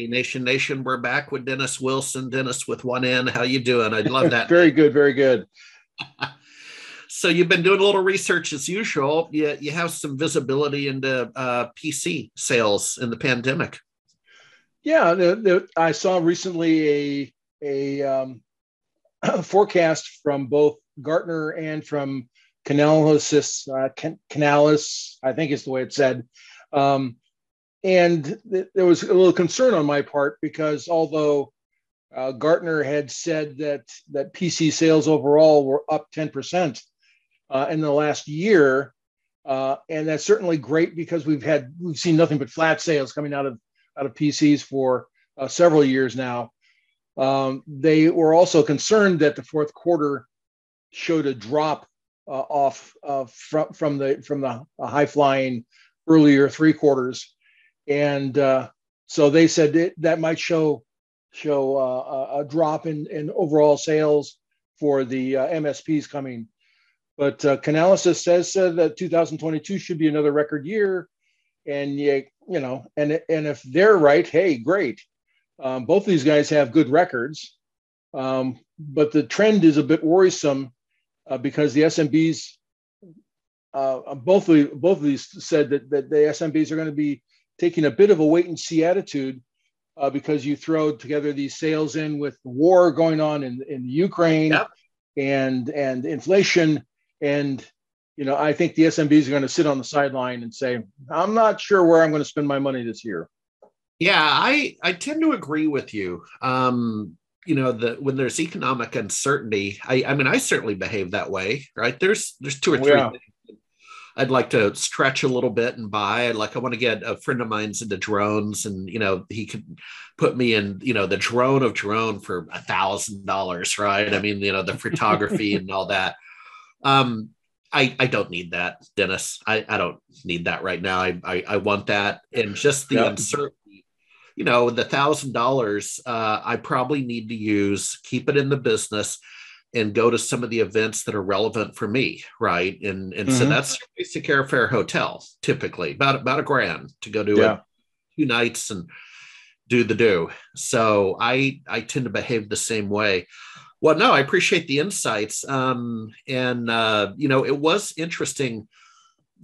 Hey, Nation, we're back with Denis Wilson, Dennis with one N. How you doing? I love that. Very good, very good. So you've been doing a little research as usual. You have some visibility into PC sales in the pandemic. Yeah, I saw recently a forecast from both Gartner and from Canalys, Canalys, I think is the way it's said. And there was a little concern on my part because although Gartner had said that PC sales overall were up 10% in the last year, and that's certainly great because we've seen nothing but flat sales coming out of PCs for several years now. They were also concerned that the fourth quarter showed a drop off from the high flying earlier three quarters, and so they said that might show a drop in overall sales for the MSPs coming. But Canalys says that 2022 should be another record year, and and if they're right, hey, great. Both of these guys have good records, but the trend is a bit worrisome because the SMBs, both of these said that the SMBs are going to be taking a bit of a wait and see attitude because you throw together these sales in with the war going on in Ukraine. Yep. and inflation, and I think the SMBs are going to sit on the sideline and say, I'm not sure where I'm going to spend my money this year. Yeah, I tend to agree with you. When there's economic uncertainty, I mean, I certainly behave that way, right? There's two or three things I'd like to stretch a little bit and buy. I want to get a friend of mine's into drones, and he could put me in the drone of drone for $1,000, right? I mean, the photography and all that. I don't need that, Dennis. I don't need that right now. I want that, and just the uncertainty. The $1,000 I probably need to keep it in the business and go to some of the events that are relevant for me, right? And so that's basic airfare hotel, typically about $1,000 to go to a 2 nights and do. So I tend to behave the same way. Well, no, I appreciate the insights. It was interesting.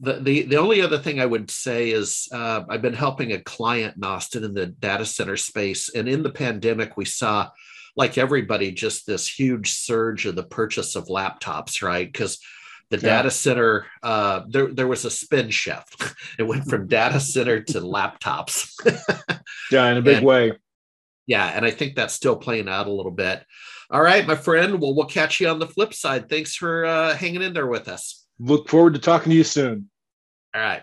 The only other thing I would say is I've been helping a client in Austin in the data center space. And in the pandemic, we saw, like everybody, just this huge surge of the purchase of laptops, right? Because the data center, there was a spin shift. It went from data center to laptops. In a big way. Yeah, and I think that's still playing out a little bit. All right, my friend. Well, we'll catch you on the flip side. Thanks for hanging in there with us. Look forward to talking to you soon. All right.